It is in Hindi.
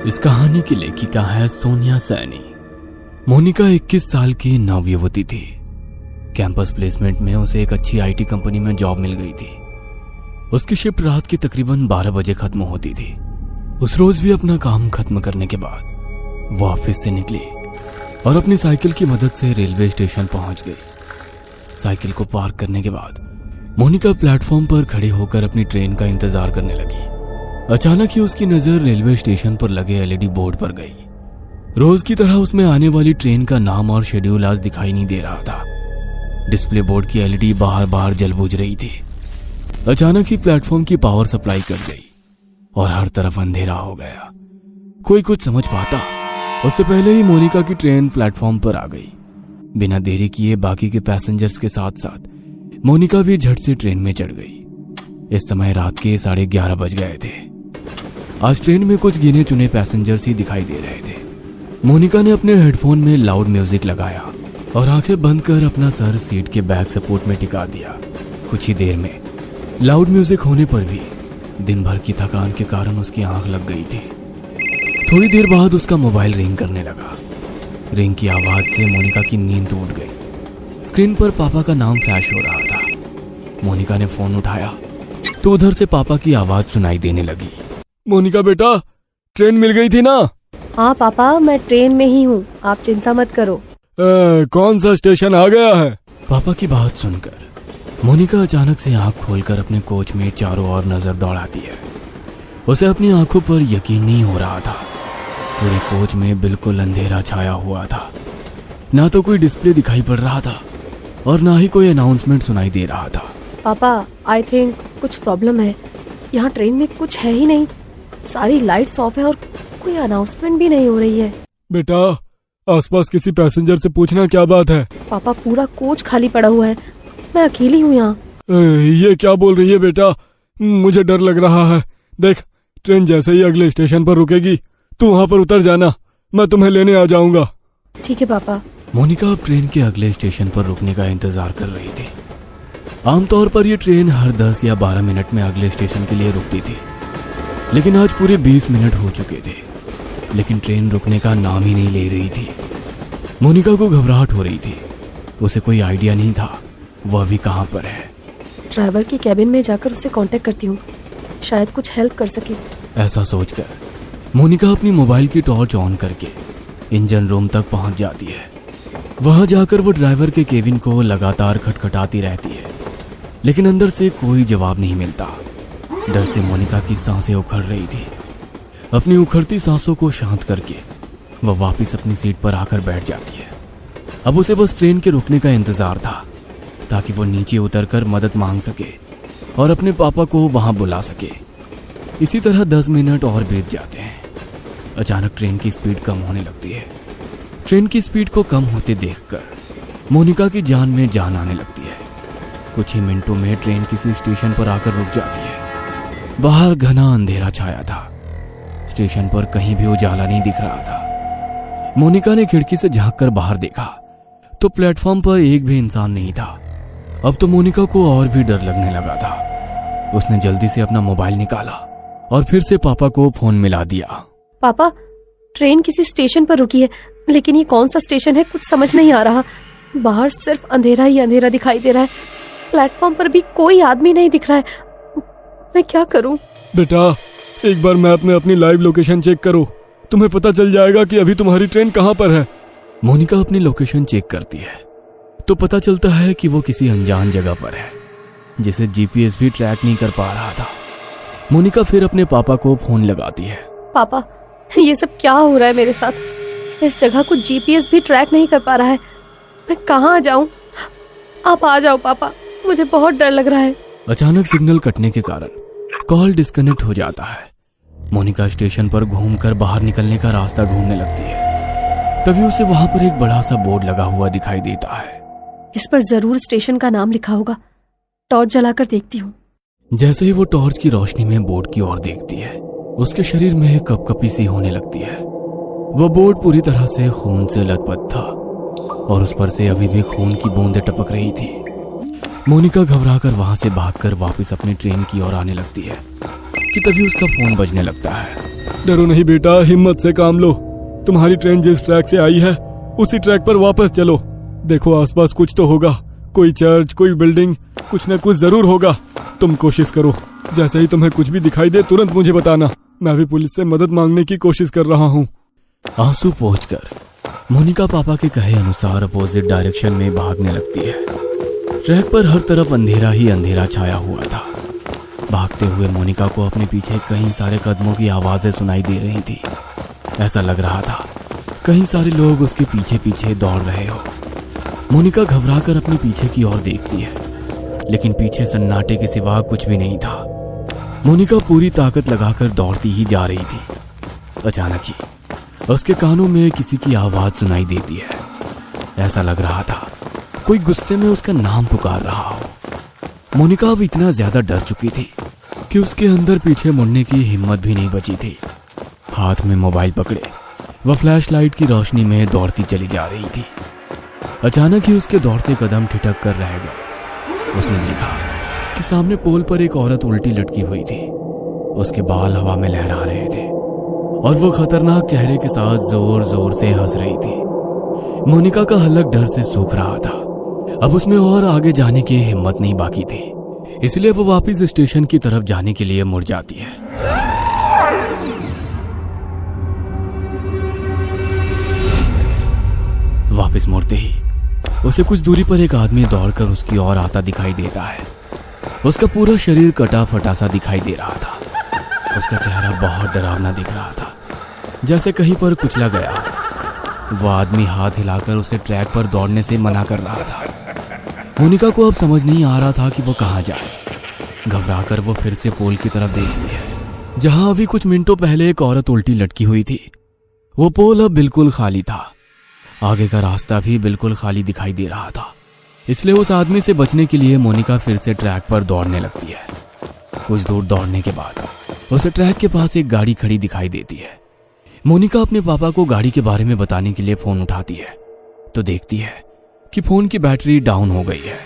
इस कहानी की लेखिका है सोनिया सैनी। मोनिका 21 साल की नवयुवती थी। कैंपस प्लेसमेंट में उसे एक अच्छी आईटी कंपनी में जॉब मिल गई थी। उसकी शिफ्ट रात की तकरीबन 12 बजे खत्म होती थी। उस रोज भी अपना काम खत्म करने के बाद वो ऑफिस से निकली और अपनी साइकिल की मदद से रेलवे स्टेशन पहुंच गई। साइकिल को पार्क करने के बाद मोनिका प्लेटफॉर्म पर खड़ी होकर अपनी ट्रेन का इंतजार करने लगी। अचानक ही उसकी नजर रेलवे स्टेशन पर लगे एलईडी बोर्ड पर गई। रोज की तरह उसमें आने वाली ट्रेन का नाम और शेड्यूल आज दिखाई नहीं दे रहा था। डिस्प्ले बोर्ड की एलईडी बाहर बाहर जल बुझ रही थी। अचानक ही प्लेटफॉर्म की पावर सप्लाई कट गई और हर तरफ अंधेरा हो गया। कोई कुछ समझ पाता उससे पहले ही मोनिका की ट्रेन प्लेटफॉर्म पर आ गई। बिना देरी किए बाकी के पैसेंजर्स के साथ साथ मोनिका भी झट से ट्रेन में चढ़ गई। इस समय रात के 11:30 बज गए थे। आज ट्रेन में कुछ गिने चुने पैसेंजर्स ही दिखाई दे रहे थे। मोनिका ने अपने हेडफोन में लाउड म्यूजिक लगाया और आंखें बंद कर अपना सर सीट के बैक सपोर्ट में टिका दिया। कुछ ही देर में लाउड म्यूजिक होने पर भी दिन भर की थकान के कारण उसकी आंख लग गई थी। थोड़ी देर बाद उसका मोबाइल रिंग करने लगा। रिंग की आवाज से मोनिका की नींद टूट गई। स्क्रीन पर पापा का नाम फ्लैश हो रहा था। मोनिका ने फोन उठाया तो उधर से पापा की आवाज सुनाई देने लगी। मोनिका बेटा, ट्रेन मिल गई थी ना? हाँ पापा, मैं ट्रेन में ही हूँ, आप चिंता मत करो। कौन सा स्टेशन आ गया है? पापा की बात सुनकर मोनिका अचानक से आंख खोलकर अपने कोच में चारों ओर नजर दौड़ाती है। उसे अपनी आंखों पर यकीन नहीं हो रहा था। पूरे कोच में बिल्कुल अंधेरा छाया हुआ था। ना तो कोई डिस्प्ले दिखाई पड़ रहा था और ना ही कोई अनाउंसमेंट सुनाई दे रहा था। पापा, आई थिंक कुछ प्रॉब्लम है। यहाँ ट्रेन में कुछ है ही नहीं। सारी लाइट्स ऑफ है और कोई अनाउंसमेंट भी नहीं हो रही है। बेटा, आसपास किसी पैसेंजर से पूछना क्या बात है। पापा, पूरा कोच खाली पड़ा हुआ है, मैं अकेली हूँ यहाँ। ये क्या बोल रही है बेटा? मुझे डर लग रहा है। देख, ट्रेन जैसे ही अगले स्टेशन पर रुकेगी तू वहाँ पर उतर जाना, मैं तुम्हें लेने आ जाऊंगा। ठीक है पापा। मोनिका अब ट्रेन के अगले स्टेशन पर रुकने का इंतजार कर रही थी। आमतौर पर यह ट्रेन हर 10 या 12 मिनट में अगले स्टेशन के लिए रुकती थी, लेकिन आज पूरे 20 मिनट हो चुके थे, लेकिन ट्रेन रुकने का नाम ही नहीं ले रही थी। मोनिका को घबराहट हो रही थी। उसे कोई आइडिया नहीं था वह अभी कहाँ पर है। ड्राइवर के कैबिन में जाकर उससे कांटेक्ट करती हूँ, शायद कुछ हेल्प कर सके। ऐसा सोचकर मोनिका अपनी मोबाइल की टॉर्च ऑन करके इंजन रूम तक पहुंच जाती है। वहां जाकर वो ड्राइवर के केबिन को लगातार खटखटाती रहती है, लेकिन अंदर से कोई जवाब नहीं मिलता। डर से मोनिका की सांसें उखड़ रही थी। अपनी उखड़ती सांसों को शांत करके वह वापस अपनी सीट पर आकर बैठ जाती है। अब उसे बस ट्रेन के रुकने का इंतजार था ताकि वो नीचे उतरकर मदद मांग सके और अपने पापा को वहां बुला सके। इसी तरह 10 मिनट और बीत जाते हैं। अचानक ट्रेन की स्पीड कम होने लगती है। ट्रेन की स्पीड को कम होते देखकर मोनिका की जान में जान आने लगती है। कुछ ही मिनटों में ट्रेन किसी स्टेशन पर आकर रुक जाती है। बाहर घना अंधेरा छाया था। स्टेशन पर कहीं भी उजाला नहीं दिख रहा था। मोनिका ने खिड़की से झांककर बाहर देखा तो प्लेटफॉर्म पर एक भी इंसान नहीं था। अब तो मोनिका को और भी डर लगने लगा था। उसने जल्दी से अपना मोबाइल निकाला और फिर से पापा को फोन मिला दिया। पापा, ट्रेन किसी स्टेशन पर रुकी है, लेकिन ये कौन सा स्टेशन है कुछ समझ नहीं आ रहा। बाहर सिर्फ अंधेरा ही अंधेरा दिखाई दे रहा है। प्लेटफॉर्म पर भी कोई आदमी नहीं दिख रहा है। मैं क्या करूं? बेटा, एक बार मैप में अपनी लाइव लोकेशन चेक करो, तुम्हें पता चल जाएगा कि अभी तुम्हारी ट्रेन कहां पर है। मोनिका अपनी लोकेशन चेक करती है तो पता चलता है कि वो किसी अनजान जगह पर है जिसे जीपीएस भी ट्रैक नहीं कर पा रहा था। मोनिका फिर अपने पापा को फोन लगाती है। पापा, ये सब क्या हो रहा है मेरे साथ? इस जगह को जीपीएस भी ट्रैक नहीं कर पा रहा है। मैं कहाँ जाऊं? आप आ जाओ पापा, मुझे बहुत डर लग रहा है। अचानक सिग्नल कटने के कारण कॉल डिस्कनेक्ट हो जाता है। मोनिका स्टेशन पर घूमकर बाहर निकलने का रास्ता ढूंढने लगती है। तभी उसे वहां पर एक बड़ा सा बोर्ड लगा हुआ दिखाई देता है। इस पर जरूर स्टेशन का नाम लिखा होगा। टॉर्च जलाकर देखती हूँ। जैसे ही वो टॉर्च की रोशनी में बोर्ड की ओर देखती है, उसके शरीर में कपकपी सी होने लगती है। वह बोर्ड पूरी तरह से खून से लथपथ था और उस पर से अभी भी खून की बूंदें टपक रही थी। मोनिका घबराकर वहां से भागकर वापस अपनी ट्रेन की ओर आने लगती है कि तभी उसका फोन बजने लगता है। डरो नहीं बेटा, हिम्मत से काम लो। तुम्हारी ट्रेन जिस ट्रैक से आई है उसी ट्रैक पर वापस चलो। देखो आसपास कुछ तो होगा, कोई चर्च, कोई बिल्डिंग, कुछ न कुछ जरूर होगा। तुम कोशिश करो, जैसे ही तुम्हें कुछ भी दिखाई दे तुरंत मुझे बताना। मैं भी पुलिस से मदद मांगने की कोशिश कर रहा हूँ। आंसू पोंछकर मोनिका पापा के कहे अनुसार अपोजिट डायरेक्शन में भागने लगती है। ट्रैक पर हर तरफ अंधेरा ही अंधेरा छाया हुआ था। भागते हुए मोनिका को अपने पीछे कई सारे कदमों की आवाजें सुनाई दे रही थी। ऐसा लग रहा था कई सारे लोग उसके पीछे पीछे दौड़ रहे हो। मोनिका घबराकर अपने पीछे की ओर देखती है, लेकिन पीछे सन्नाटे के सिवा कुछ भी नहीं था। मोनिका पूरी ताकत लगाकर दौड़ती ही जा रही थी। अचानक ही उसके कानों में किसी की आवाज सुनाई देती है। ऐसा लग रहा था कोई गुस्से में उसका नाम पुकार रहा हो। मोनिका अब इतना ज्यादा डर चुकी थी कि उसके अंदर पीछे मुड़ने की हिम्मत भी नहीं बची थी। हाथ में मोबाइल पकड़े वह फ्लैश लाइट की रोशनी में दौड़ती चली जा रही थी। अचानक ही उसके दौड़ते कदम ठिठक कर रह गए। उसने देखा कि सामने पोल पर एक औरत उल्टी लटकी हुई थी। उसके बाल हवा में लहरा रहे थे और वो खतरनाक चेहरे के साथ जोर जोर से हंस रही थी। मोनिका का हलक डर से सूख रहा था। अब उसमें और आगे जाने की हिम्मत नहीं बाकी थी, इसलिए वो वापस स्टेशन की तरफ जाने के लिए मुड़ जाती है। वापस मुड़ते ही उसे कुछ दूरी पर एक आदमी दौड़कर उसकी ओर आता दिखाई देता है। उसका पूरा शरीर कटा फटा सा दिखाई दे रहा था। उसका चेहरा बहुत डरावना दिख रहा था, जैसे कहीं पर कुचला गया। वह आदमी हाथ हिलाकर उसे ट्रैक पर दौड़ने से मना कर रहा था। मोनिका को अब समझ नहीं आ रहा था कि वो कहाँ जाए। घबराकर वो फिर से पोल की तरफ देखती है, जहां अभी कुछ मिनटों पहले एक औरत उल्टी लटकी हुई थी। वो पोल अब बिल्कुल खाली था। आगे का रास्ता भी बिल्कुल खाली दिखाई दे रहा था, इसलिए उस आदमी से बचने के लिए मोनिका फिर से ट्रैक पर दौड़ने लगती है। कुछ दूर दौड़ने के बाद उसे ट्रैक के पास एक गाड़ी खड़ी दिखाई देती है। मोनिका अपने पापा को गाड़ी के बारे में बताने के लिए फोन उठाती है तो देखती है कि फोन की बैटरी डाउन हो गई है।